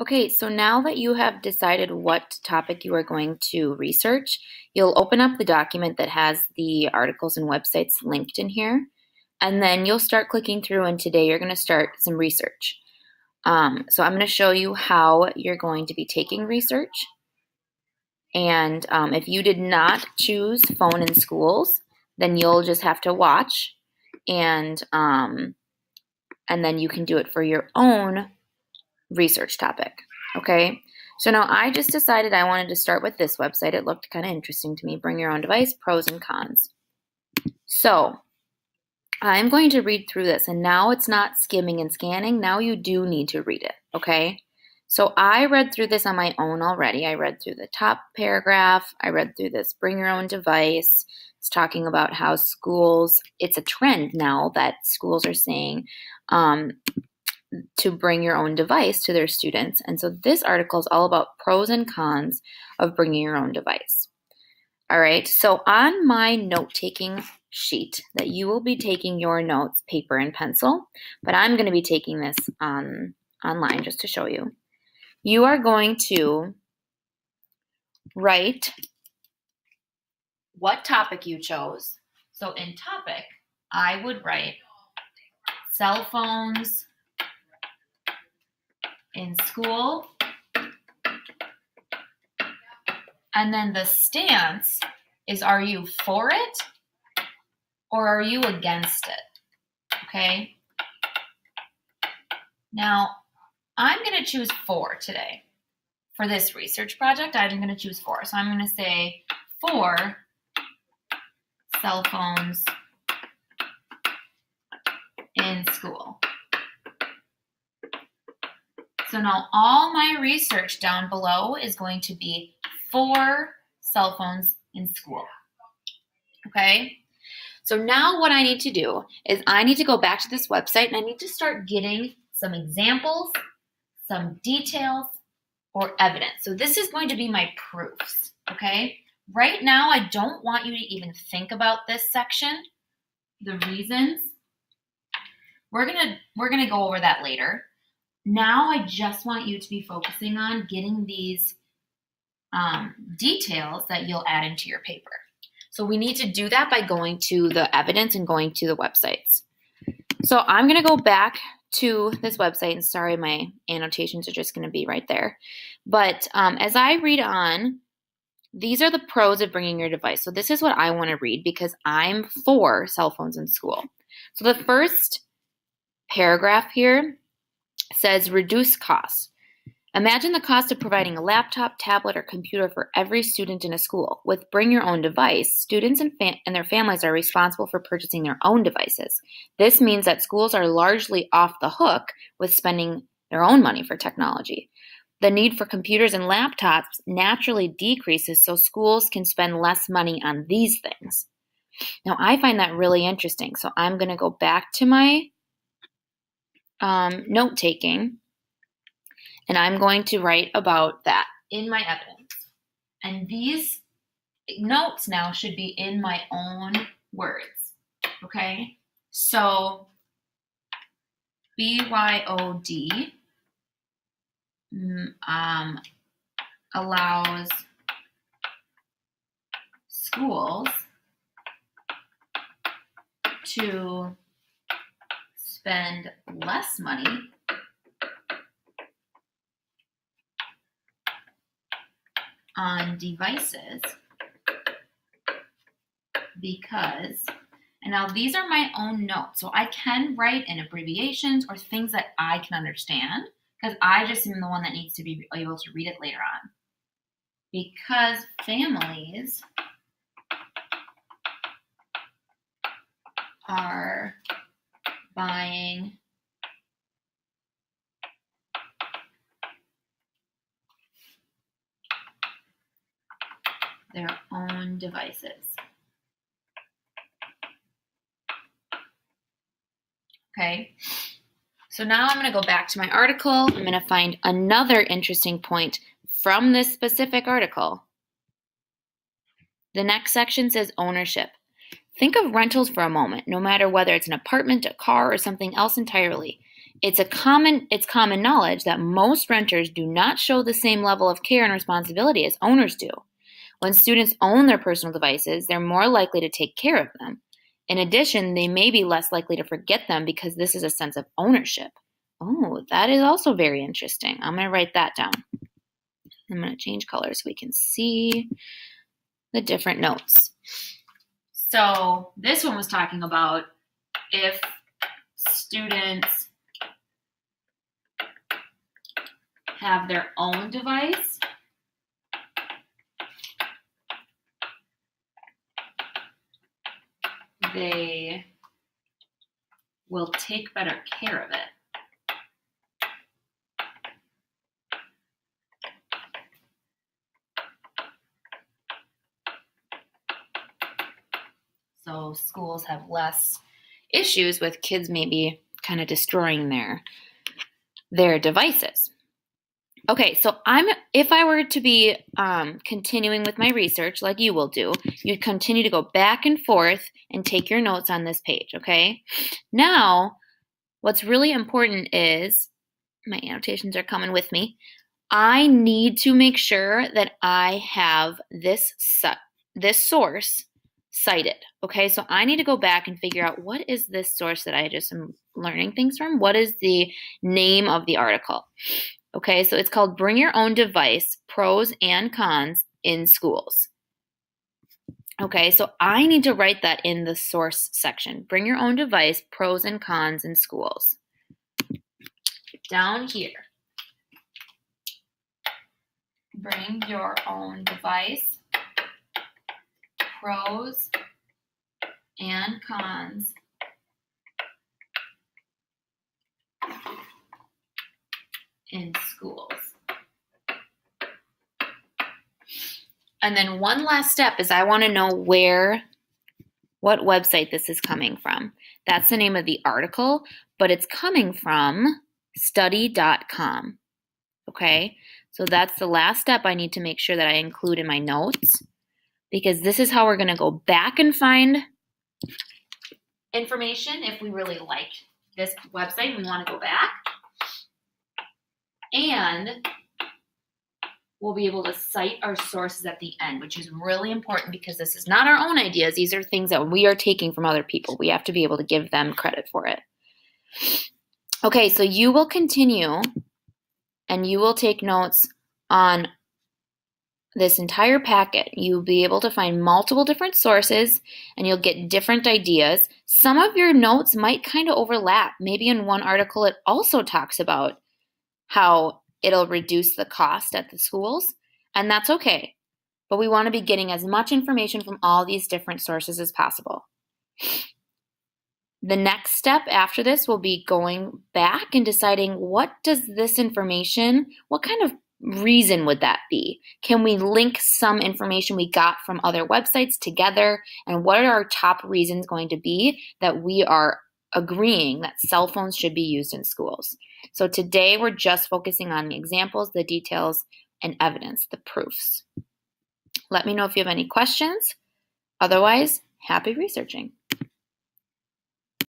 Okay, so now that you have decided what topic you are going to research, you'll open up the document that has the articles and websites linked in here, and then you'll start clicking through, and today you're going to start some research. So I'm going to show you how you're going to be taking research. And if you did not choose phone in schools, then you'll just have to watch, and then you can do it for your own research topic. Okay, so now I just decided I wanted to start with this website. It looked kind of interesting to me. Bring your own device, pros and cons. So I'm going to read through this, and now it's not skimming and scanning. Now you do need to read it, okay? So I read through this on my own already. I read through the top paragraph. I read through this bring your own device. It's talking about how schools, it's a trend now that schools are saying to bring your own device to their students. And so this article is all about pros and cons of bringing your own device. All right, so on my note-taking sheet that you will be taking your notes, paper and pencil, but I'm going to be taking this online just to show you. You are going to write what topic you chose. So in topic, I would write cell phones in school. And then the stance is, are you for it or are you against it? Okay. Now, I'm going to choose for today. For this research project, I'm going to choose for. So I'm going to say for cell phones in school. So now all my research down below is going to be for cell phones in school. Okay? So now what I need to do is I need to go back to this website and I need to start getting some examples, some details, or evidence. So this is going to be my proofs, okay? Right now, I don't want you to even think about this section, the reasons. We're gonna go over that later. Now I just want you to be focusing on getting these details that you'll add into your paper. So we need to do that by going to the evidence and going to the websites. So I'm going to go back to this website, and sorry, my annotations are just going to be right there. But as I read on, these are the pros of bringing your device. So this is what I want to read because I'm for cell phones in school. So the first paragraph here says reduce costs. Imagine the cost of providing a laptop, tablet, or computer for every student in a school. With Bring Your Own Device, students and their families are responsible for purchasing their own devices. This means that schools are largely off the hook with spending their own money for technology. The need for computers and laptops naturally decreases, so schools can spend less money on these things. Now, I find that really interesting, so I'm going to go back to my note-taking. And I'm going to write about that in my evidence. And these notes now should be in my own words, okay? So BYOD allows schools to spend less money on devices because, and now these are my own notes, so I can write in abbreviations or things that I can understand because I just am the one that needs to be able to read it later on. Because families are buying their own devices. Okay, so now I'm going to go back to my article. I'm going to find another interesting point from this specific article. The next section says ownership. Think of rentals for a moment, no matter whether it's an apartment, a car, or something else entirely. it's common knowledge that most renters do not show the same level of care and responsibility as owners do. When students own their personal devices, they're more likely to take care of them. In addition, they may be less likely to forget them because this is a sense of ownership. Oh, that is also very interesting. I'm going to write that down. I'm going to change colors so we can see the different notes. So this one was talking about if students have their own device, they will take better care of it. So schools have less issues with kids maybe kind of destroying their devices. Okay, so if I were to be continuing with my research like you will do, you'd continue to go back and forth and take your notes on this page, okay? Now, what's really important is, my annotations are coming with me, I need to make sure that I have this source cited, okay? So I need to go back and figure out what is this source that I just am learning things from? What is the name of the article? Okay, so it's called Bring Your Own Device, Pros and Cons in Schools. Okay, so I need to write that in the source section. Bring your own device, pros and cons in schools. Down here. Bring your own device, pros and cons in schools. And then one last step is I want to know what website this is coming from. That's the name of the article, but it's coming from study.com. Okay, so that's the last step I need to make sure that I include in my notes, because this is how we're going to go back and find information if we really like this website and we want to go back. And we'll be able to cite our sources at the end, which is really important because this is not our own ideas. These are things that we are taking from other people. We have to be able to give them credit for it. Okay, so you will continue and you will take notes on this entire packet. You'll be able to find multiple different sources and you'll get different ideas. Some of your notes might kind of overlap. Maybe in one article it also talks about how it'll reduce the cost at the schools, and that's okay. But we want to be getting as much information from all these different sources as possible. The next step after this will be going back and deciding what does this information, what kind of reason would that be? Can we link some information we got from other websites together? And what are our top reasons going to be that we are agreeing that cell phones should be used in schools? So today we're just focusing on the examples, the details, and evidence, the proofs. Let me know if you have any questions. Otherwise, happy researching.